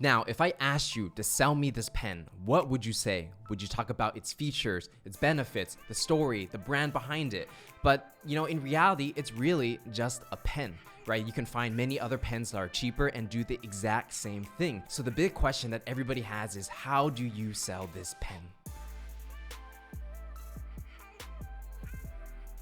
Now, if I asked you to sell me this pen, what would you say? Would you talk about its features, its benefits, the story, the brand behind it? But, in reality, it's really just a pen, right? You can find many other pens that are cheaper and do the exact same thing. So the big question that everybody has is, how do you sell this pen?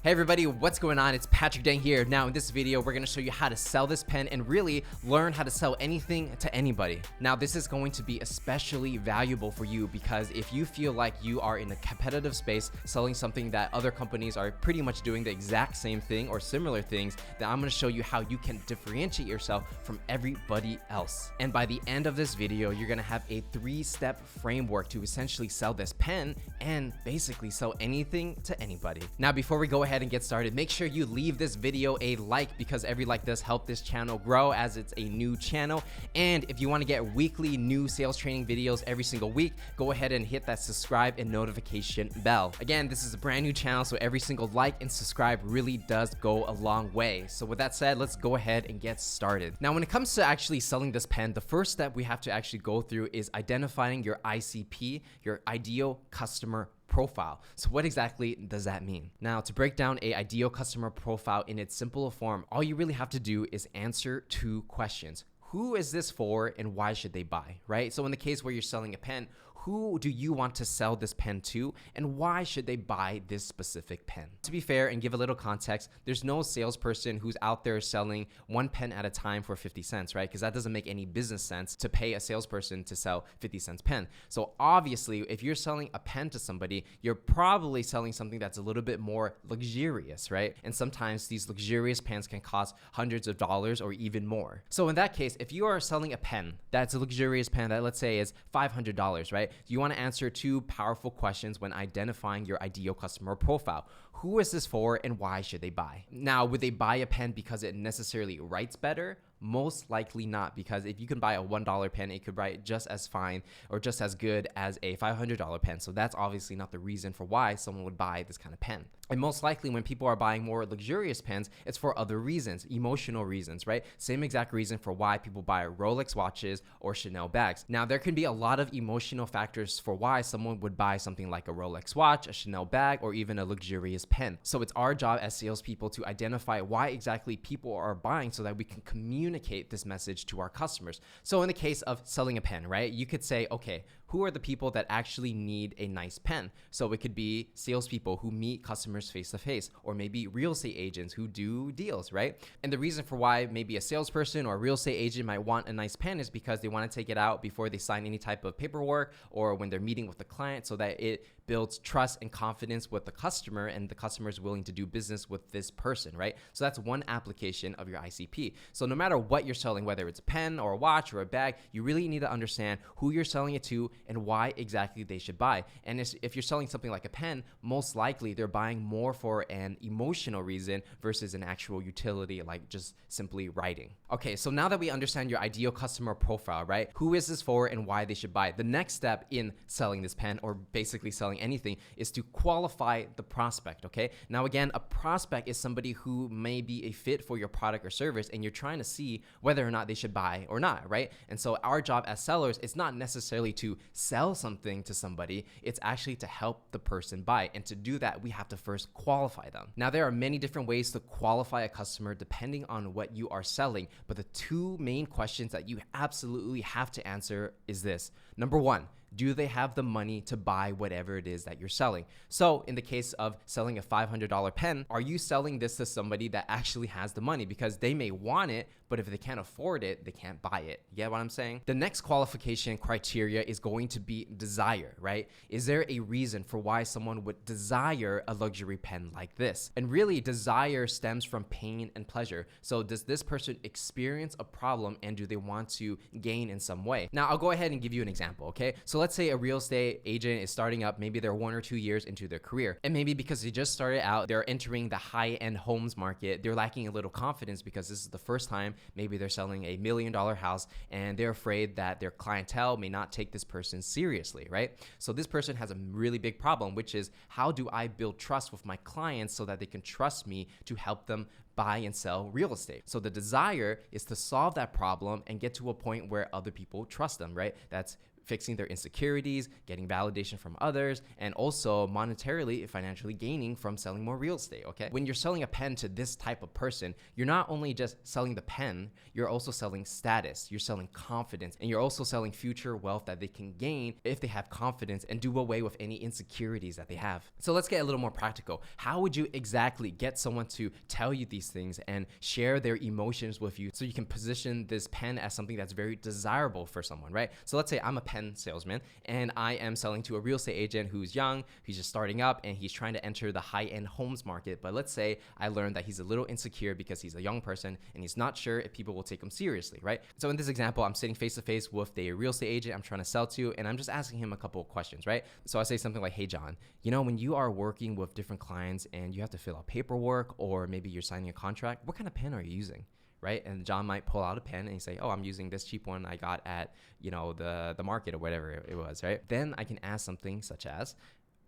Hey everybody, what's going on? It's Patrick Dang here. Now in this video, we're gonna show you how to sell this pen and really learn how to sell anything to anybody. Now this is going to be especially valuable for you because if you feel like you are in a competitive space selling something that other companies are pretty much doing the exact same thing or similar things, then I'm gonna show you how you can differentiate yourself from everybody else. And by the end of this video, you're gonna have a 3-step framework to essentially sell this pen and basically sell anything to anybody. Now before we go ahead and get started, make sure you leave this video a like because every like does help this channel grow as it's a new channel. And if you want to get weekly new sales training videos every single week, go ahead and hit that subscribe and notification bell. Again, this is a brand new channel, so every single like and subscribe really does go a long way. So with that said, let's go ahead and get started. Now, when it comes to actually selling this pen, the first step we have to actually go through is identifying your ICP, your ideal customer profile. So what exactly does that mean? Now, to break down a ideal customer profile in its simple form, all you really have to do is answer 2 questions. Who is this for and why should they buy, right? So in the case where you're selling a pen, who do you want to sell this pen to and why should they buy this specific pen? To be fair and give a little context, there's no salesperson who's out there selling 1 pen at a time for 50 cents, right? Because that doesn't make any business sense to pay a salesperson to sell 50 cents pen. So obviously, if you're selling a pen to somebody, you're probably selling something that's a little bit more luxurious, right? And sometimes these luxurious pens can cost hundreds of dollars or even more. So in that case, if you are selling a pen that's a luxurious pen that let's say is $500, right? You want to answer 2 powerful questions when identifying your ideal customer profile. Who is this for and why should they buy? Now, would they buy a pen because it necessarily writes better? Most likely not, because if you can buy a $1 pen, it could write just as fine or just as good as a $500 pen. So that's obviously not the reason for why someone would buy this kind of pen. And most likely when people are buying more luxurious pens, it's for other reasons, emotional reasons, right? Same exact reason for why people buy Rolex watches or Chanel bags. Now, there can be a lot of emotional factors for why someone would buy something like a Rolex watch, a Chanel bag, or even a luxurious pen. So it's our job as salespeople to identify why exactly people are buying so that we can communicate this message to our customers. So in the case of selling a pen, right, you could say, okay, who are the people that actually need a nice pen? So it could be salespeople who meet customers face to face, or maybe real estate agents who do deals, right? And the reason for why maybe a salesperson or a real estate agent might want a nice pen is because they want to take it out before they sign any type of paperwork or when they're meeting with the client so that it builds trust and confidence with the customer and the customer is willing to do business with this person, right? So that's one application of your ICP. So no matter what you're selling, whether it's a pen or a watch or a bag, you really need to understand who you're selling it to and why exactly they should buy. And if you're selling something like a pen, most likely they're buying more for an emotional reason versus an actual utility like just simply writing. Okay, so now that we understand your ideal customer profile, right? Who is this for and why they should buy? The next step in selling this pen or basically selling anything is to qualify the prospect, okay? Now again, a prospect is somebody who may be a fit for your product or service and you're trying to see whether or not they should buy or not, right? And so our job as sellers is not necessarily to sell something to somebody, it's actually to help the person buy. And to do that, we have to first qualify them. Now, there are many different ways to qualify a customer depending on what you are selling, but the 2 main questions that you absolutely have to answer is this. Number 1, do they have the money to buy whatever it is that you're selling? So in the case of selling a $500 pen, are you selling this to somebody that actually has the money? Because they may want it, but if they can't afford it, they can't buy it. You get what I'm saying? The next qualification criteria is going to be desire, right? Is there a reason for why someone would desire a luxury pen like this? And really, desire stems from pain and pleasure. So does this person experience a problem and do they want to gain in some way? Now, I'll go ahead and give you an example, okay? So let's say a real estate agent is starting up, maybe they're 1 or 2 years into their career, and maybe because they just started out, they're entering the high-end homes market, they're lacking a little confidence because this is the first time maybe they're selling $1 million house and they're afraid that their clientele may not take this person seriously, right? So this person has a really big problem, which is how do I build trust with my clients so that they can trust me to help them buy and sell real estate. So the desire is to solve that problem and get to a point where other people trust them, right? That's fixing their insecurities, getting validation from others, and also monetarily, financially gaining from selling more real estate, okay? When you're selling a pen to this type of person, you're not only just selling the pen, you're also selling status, you're selling confidence, and you're also selling future wealth that they can gain if they have confidence and do away with any insecurities that they have. So let's get a little more practical. How would you exactly get someone to tell you these things and share their emotions with you so you can position this pen as something that's very desirable for someone, right? So let's say I'm a pen salesman and I am selling to a real estate agent who's young, he's just starting up, and he's trying to enter the high-end homes market. But let's say I learned that he's a little insecure because he's a young person and he's not sure if people will take him seriously, right? So in this example, I'm sitting face to face with a real estate agent I'm trying to sell to, and I'm just asking him a couple of questions, right? So I say something like, hey John, when you are working with different clients and you have to fill out paperwork, or maybe you're signing a contract, what kind of pen are you using? Right? And John might pull out a pen and he say, oh, I'm using this cheap one I got at, the market or whatever it was, right? Then I can ask something such as,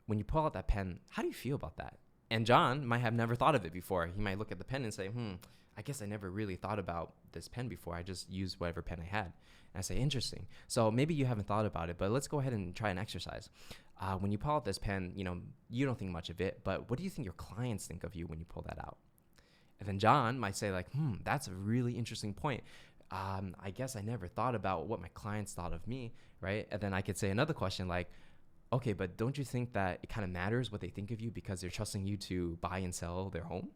when you pull out that pen, how do you feel about that? And John might have never thought of it before. He might look at the pen and say, I guess I never really thought about this pen before. I just used whatever pen I had. And I say, interesting. So maybe you haven't thought about it, but let's go ahead and try an exercise. When you pull out this pen, you don't think much of it, but what do you think your clients think of you when you pull that out? And then John might say like, that's a really interesting point. I guess I never thought about what my clients thought of me, right? And then I could say another question like, okay, but don't you think that it kind of matters what they think of you because they're trusting you to buy and sell their home?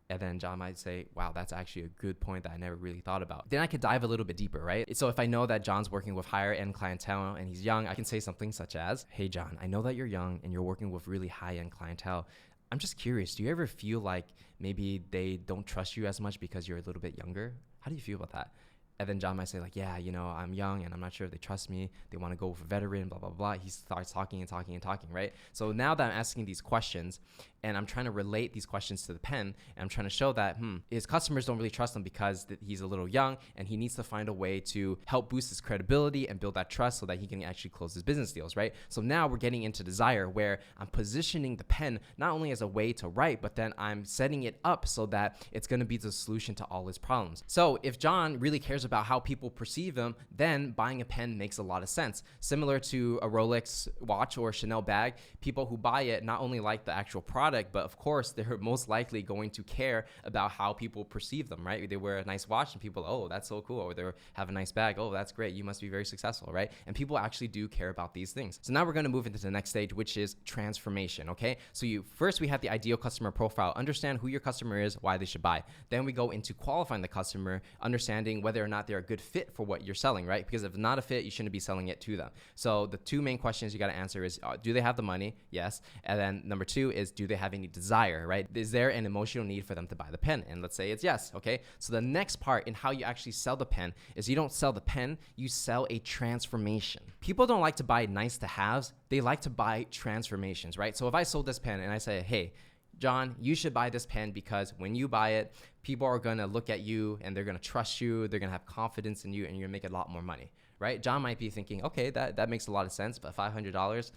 And then John might say, wow, that's actually a good point that I never really thought about. Then I could dive a little bit deeper, right? So if I know that John's working with higher end clientele and he's young, I can say something such as, hey John, I know that you're young and you're working with really high end clientele. I'm just curious, do you ever feel like maybe they don't trust you as much because you're a little bit younger? How do you feel about that? And then John might say like, yeah, I'm young and I'm not sure if they trust me. They want to go with a veteran, blah, blah, blah. He starts talking and talking and talking, right? So now that I'm asking these questions and I'm trying to relate these questions to the pen, and I'm trying to show that his customers don't really trust him because he's a little young and he needs to find a way to help boost his credibility and build that trust so that he can actually close his business deals, right? So now we're getting into desire, where I'm positioning the pen not only as a way to write, but then I'm setting it up so that it's going to be the solution to all his problems. So if John really cares about how people perceive him, then buying a pen makes a lot of sense. Similar to a Rolex watch or a Chanel bag, people who buy it not only like the actual product, but of course they're most likely going to care about how people perceive them, right? They wear a nice watch and people, oh, that's so cool. Or they have a nice bag. Oh, that's great. You must be very successful, right? And people actually do care about these things. So now we're going to move into the next stage, which is transformation, okay? So first we have the ideal customer profile, understand who your customer is, why they should buy. Then we go into qualifying the customer, understanding whether or not they're a good fit for what you're selling, right? Because if not a fit, you shouldn't be selling it to them. So the two main questions you got to answer is, do they have the money? Yes. And then number two is, do they have any desire, right? Is there an emotional need for them to buy the pen? And let's say it's yes, okay? So the next part in how you actually sell the pen is you don't sell the pen, you sell a transformation. People don't like to buy nice to haves, they like to buy transformations, right? So if I sold this pen and I say, hey, John, you should buy this pen because when you buy it, people are going to look at you and they're going to trust you, they're going to have confidence in you, and you're going to make a lot more money, right? John might be thinking, okay, that makes a lot of sense, but $500,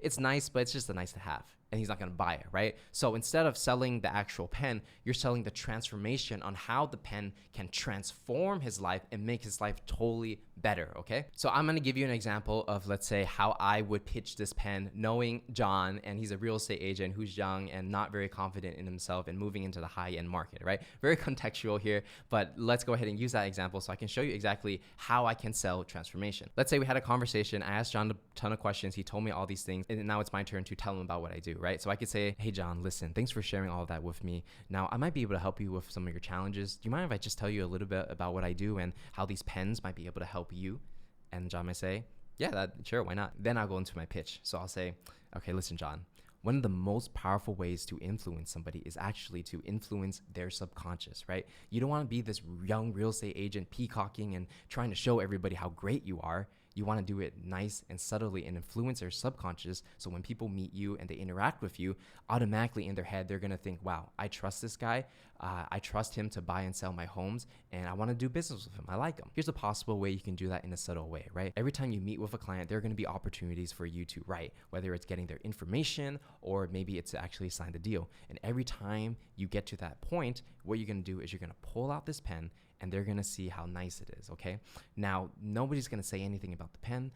it's nice, but it's just a nice to have. And he's not going to buy it, right? So instead of selling the actual pen, you're selling the transformation on how the pen can transform his life and make his life totally better, okay? So I'm going to give you an example of, let's say, how I would pitch this pen knowing John, and he's a real estate agent who's young and not very confident in himself and moving into the high-end market, right? Very contextual here, but let's go ahead and use that example so I can show you exactly how I can sell transformation. Let's say we had a conversation. I asked John a ton of questions. He told me all these things, and now it's my turn to tell him about what I do, right? So I could say, hey, John, listen, thanks for sharing all of that with me. Now, I might be able to help you with some of your challenges. Do you mind if I just tell you a little bit about what I do and how these pens might be able to help you? And John might say, yeah, sure, why not? Then I'll go into my pitch. So I'll say, okay, listen, John, one of the most powerful ways to influence somebody is actually to influence their subconscious, right? You don't want to be this young real estate agent peacocking and trying to show everybody how great you are. You want to do it nice and subtly and influence their subconscious. So when people meet you and they interact with you, automatically in their head, they're going to think, wow, I trust this guy. I trust him to buy and sell my homes, and I want to do business with him. I like him. Here's a possible way you can do that in a subtle way, right? Every time you meet with a client, there are going to be opportunities for you to write, whether it's getting their information or maybe it's to actually sign the deal. And every time you get to that point, what you're going to do is you're going to pull out this pen and they're going to see how nice it is, okay? Now, nobody's going to say anything about the pen.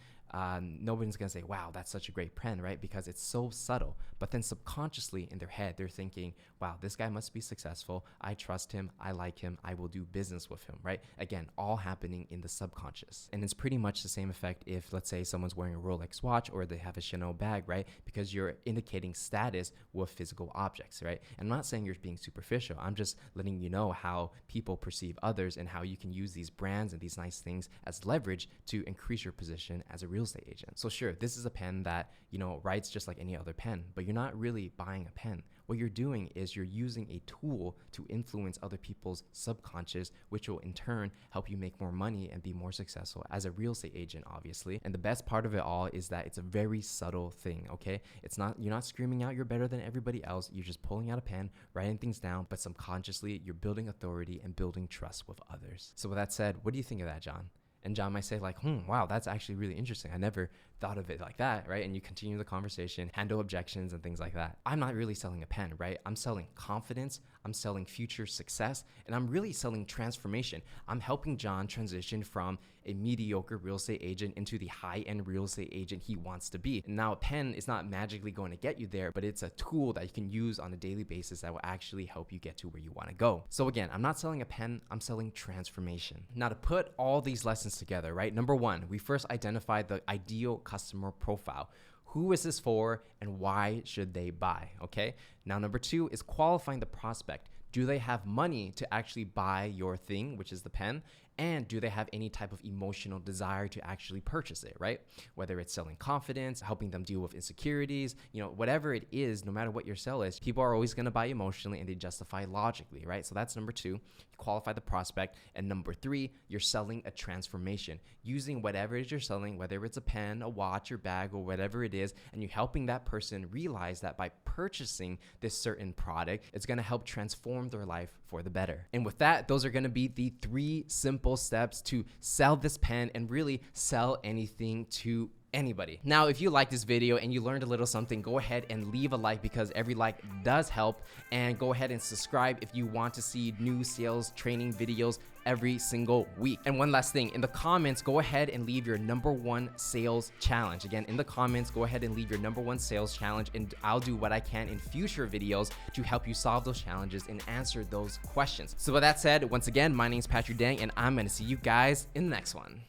Nobody's going to say, wow, that's such a great pen, right? Because it's so subtle. But then subconsciously in their head, they're thinking, wow, this guy must be successful. I trust him. I like him. I will do business with him, right? Again, all happening in the subconscious. And it's pretty much the same effect if, let's say, someone's wearing a Rolex watch or they have a Chanel bag, right? Because you're indicating status with physical objects, right? And I'm not saying you're being superficial. I'm just letting you know how people perceive others and how you can use these brands and these nice things as leverage to increase your position as a real estate agent. So sure, this is a pen that, writes just like any other pen, but you're not really buying a pen. What you're doing is you're using a tool to influence other people's subconscious, which will in turn help you make more money and be more successful as a real estate agent, obviously. And the best part of it all is that it's a very subtle thing, okay? You're not screaming out you're better than everybody else. You're just pulling out a pen, writing things down, but subconsciously you're building authority and building trust with others. So with that said, what do you think of that, John? And John might say like, wow, that's actually really interesting. I never thought of it like that, right? And you continue the conversation, handle objections and things like that. I'm not really selling a pen, right? I'm selling confidence, I'm selling future success, and I'm really selling transformation. I'm helping John transition from a mediocre real estate agent into the high-end real estate agent he wants to be. And now a pen is not magically going to get you there, but it's a tool that you can use on a daily basis that will actually help you get to where you want to go. So again, I'm not selling a pen, I'm selling transformation. Now to put all these lessons together, right? Number one, we first identified the ideal customer profile. Who is this for and why should they buy? Okay. Now, number two is qualifying the prospect. Do they have money to actually buy your thing, which is the pen? And do they have any type of emotional desire to actually purchase it, right? Whether it's selling confidence, helping them deal with insecurities, whatever it is, no matter what your sell is, people are always going to buy emotionally and they justify logically, right? So that's number two, you qualify the prospect. And number three, you're selling a transformation using whatever it is you're selling, whether it's a pen, a watch, or bag, or whatever it is, and you're helping that person realize that by purchasing this certain product, it's going to help transform their life for the better. And with that, those are going to be the 3 simple steps to sell this pen and really sell anything to anybody. Now, if you like this video and you learned a little something, go ahead and leave a like because every like does help, and go ahead and subscribe if you want to see new sales training videos every single week. And one last thing, in the comments, go ahead and leave your #1 sales challenge. Again, in the comments, go ahead and leave your #1 sales challenge, and I'll do what I can in future videos to help you solve those challenges and answer those questions. So with that said, once again, my name is Patrick Dang, and I'm gonna see you guys in the next one.